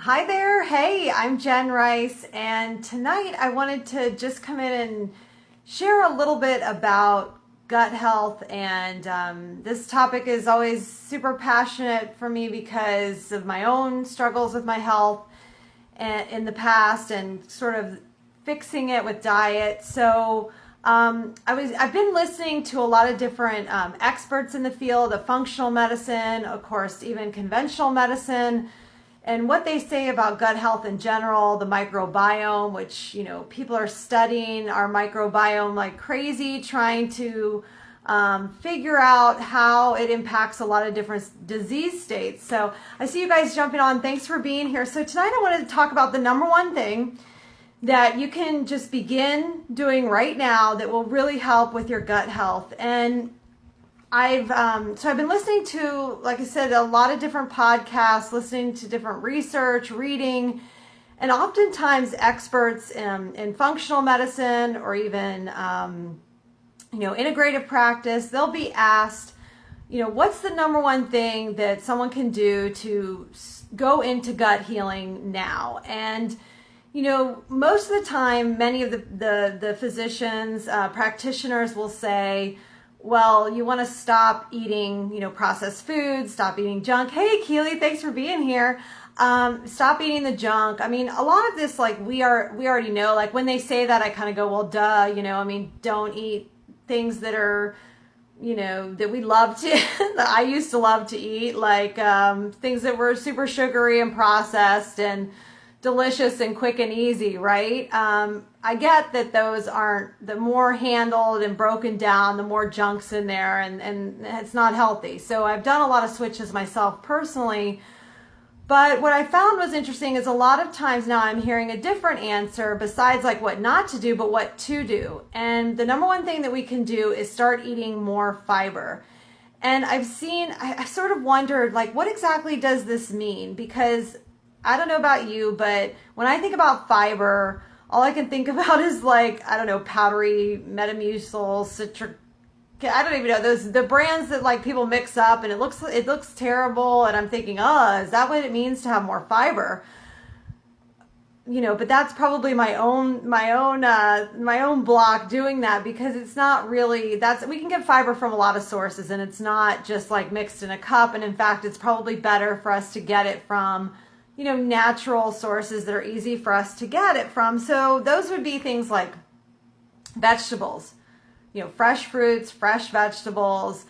Hi there. Hey, I'm Jen Rice, and tonight I wanted to just come in and share a little bit about gut health. And this topic is always super passionate for me because of my own struggles with my health in the past and sort of fixing it with diet. So I've been listening to a lot of different experts in the field of functional medicine, of course, even conventional medicine, and what they say about gut health in general, the microbiome, which, people are studying our microbiome like crazy, trying to figure out how it impacts a lot of different disease states. So I see you guys jumping on. Thanks for being here. So tonight I wanted to talk about the number one thing that you can just begin doing right now that will really help with your gut health. And I've been listening to, like I said, a lot of different podcasts, listening to different research, reading, and oftentimes experts in functional medicine or even integrative practice, they'll be asked, what's the number one thing that someone can do to go into gut healing now? And most of the time, many of the physicians, practitioners will say, well, you want to stop eating, processed foods, stop eating junk. Hey, Keely, thanks for being here. Stop eating the junk. I mean, a lot of this, like we already know, like when they say that, I kind of go, well, duh, don't eat things that are, that we love to, that I used to love to eat, like things that were super sugary and processed and delicious and quick and easy, right? I get that those aren't, the more handled and broken down, the more junk's in there, and it's not healthy. So I've done a lot of switches myself personally. But what I found was interesting is a lot of times now I'm hearing a different answer besides like what not to do, but what to do. And the number one thing that we can do is start eating more fiber. And I sort of wondered, like, what exactly does this mean? Because I don't know about you, but when I think about fiber, all I can think about is like, I don't know, powdery Metamucil, citric, I don't even know, the brands that like people mix up and it looks terrible. And I'm thinking, is that what it means to have more fiber? But that's probably my own block doing that, because it's not really, we can get fiber from a lot of sources, and it's not just like mixed in a cup. And in fact, it's probably better for us to get it from natural sources that are easy for us to get it from. So those would be things like vegetables, fresh fruits, fresh vegetables.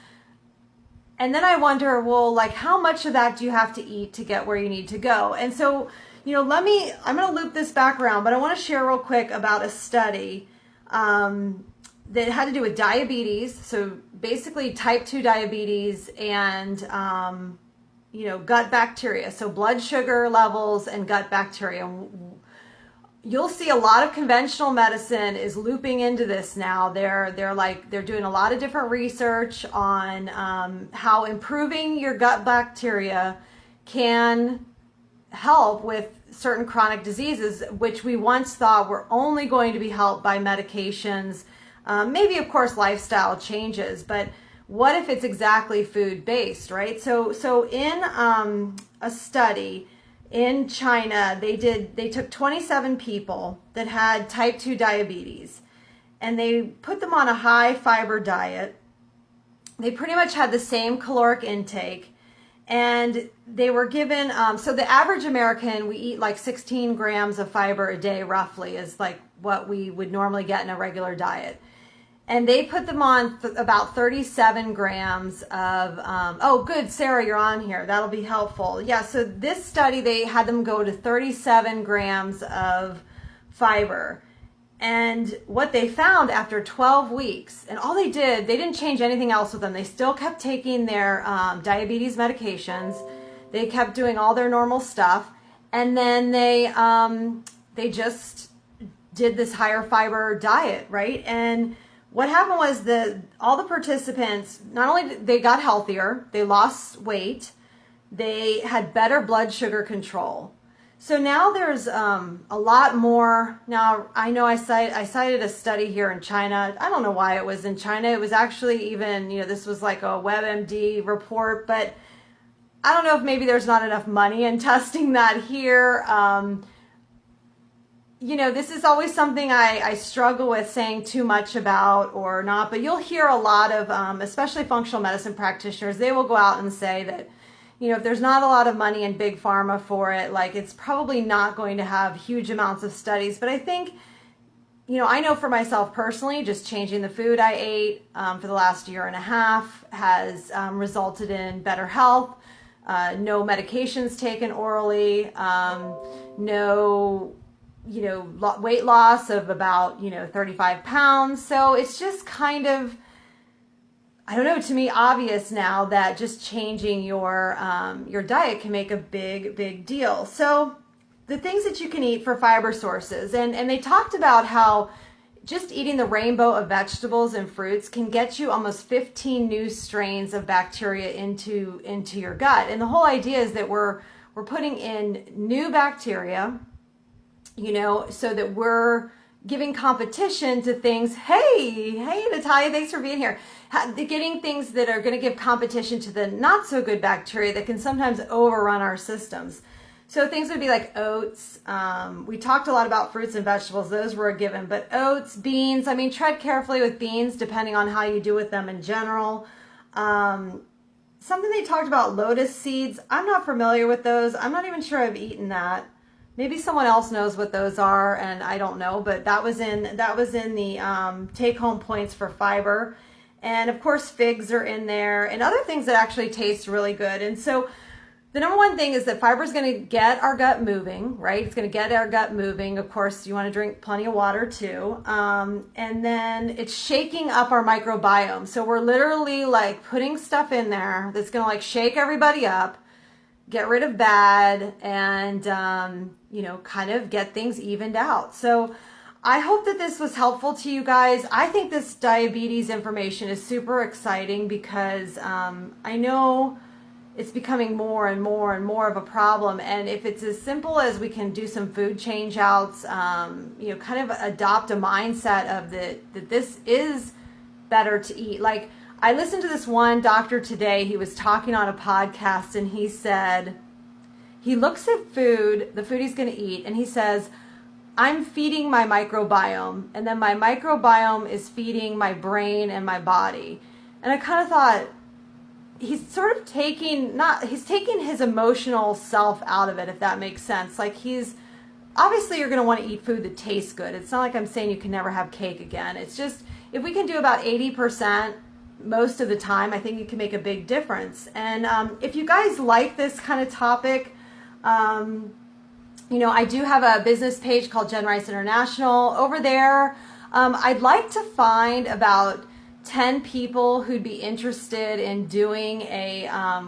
And then I wonder, well, like how much of that do you have to eat to get where you need to go? And so, I'm going to loop this back around, but I want to share real quick about a study that had to do with diabetes. So basically type 2 diabetes and, gut bacteria. So blood sugar levels and gut bacteria. You'll see a lot of conventional medicine is looping into this now. They're doing a lot of different research on how improving your gut bacteria can help with certain chronic diseases, which we once thought were only going to be helped by medications, maybe of course lifestyle changes, but what if it's exactly food-based, right? So in a study in China, they took 27 people that had type 2 diabetes, and they put them on a high fiber diet. They pretty much had the same caloric intake, and they were given, so the average American, we eat like 16 grams of fiber a day roughly, is like what we would normally get in a regular diet. And they put them on about 37 grams of, oh, good, Sarah, you're on here. That'll be helpful. Yeah, so this study, they had them go to 37 grams of fiber. And what they found after 12 weeks, and all they didn't change anything else with them. They still kept taking their diabetes medications. They kept doing all their normal stuff. And then they just did this higher fiber diet, right? And what happened was all the participants, not only they got healthier, they lost weight, they had better blood sugar control. So now there's a lot more. Now I know I cited a study here in China. I don't know why it was in China. It was actually even, this was like a WebMD report, but I don't know if maybe there's not enough money in testing that here. You know, this is always something I struggle with saying too much about or not, but you'll hear a lot of, especially functional medicine practitioners, they will go out and say that, you know, if there's not a lot of money in big pharma for it, like it's probably not going to have huge amounts of studies. But I think, you know, I know for myself personally, just changing the food I ate for the last year and a half has resulted in better health, no medications taken orally, no, you know, weight loss of about, you know, 35 pounds. So it's just kind of, I don't know, to me obvious now that just changing your diet can make a big deal. So the things that you can eat for fiber sources, and they talked about how just eating the rainbow of vegetables and fruits can get you almost 15 new strains of bacteria into your gut. And the whole idea is that we're putting in new bacteria, you know, so that we're giving competition to things. Hey, Natalia, thanks for being here. Getting things that are going to give competition to the not so good bacteria that can sometimes overrun our systems. So things would be like oats. We talked a lot about fruits and vegetables. Those were a given, but oats, beans, I mean, tread carefully with beans depending on how you do with them in general. Something they talked about, lotus seeds. I'm not familiar with those. I'm not even sure I've eaten that. Maybe someone else knows what those are, and I don't know, but that was in the take-home points for fiber. And of course, figs are in there, and other things that actually taste really good. And so the number one thing is that fiber is going to get our gut moving, right? It's going to get our gut moving. Of course, you want to drink plenty of water too. And then it's shaking up our microbiome. So we're literally like putting stuff in there that's going to like shake everybody up, get rid of bad, and you know, kind of get things evened out. So I hope that this was helpful to you guys. I think this diabetes information is super exciting because I know it's becoming more and more of a problem. And if it's as simple as we can do some food change outs, you know, kind of adopt a mindset of that this is better to eat. Like, I listened to this one doctor today. He was talking on a podcast, and he said he looks at food, the food he's going to eat, and he says, I'm feeding my microbiome, and then my microbiome is feeding my brain and my body. And I kind of thought, he's sort of taking his emotional self out of it, if that makes sense. Like, he's obviously, you're going to want to eat food that tastes good. It's not like I'm saying you can never have cake again. It's just, if we can do about 80% most of the time, I think it can make a big difference. And if you guys like this kind of topic, you know, I do have a business page called Jenn Rice International. Over there, I'd like to find about 10 people who'd be interested in doing a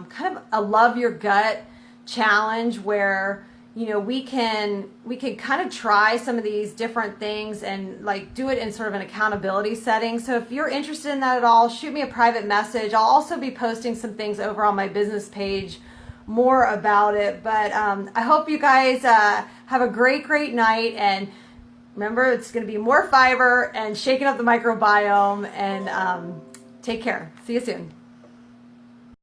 kind of a love your gut challenge where, you know, we can kind of try some of these different things and like do it in sort of an accountability setting. So if you're interested in that at all, shoot me a private message. I'll also be posting some things over on my business page more about it. But I hope you guys have a great night, and remember, it's going to be more fiber and shaking up the microbiome, and take care. See you soon.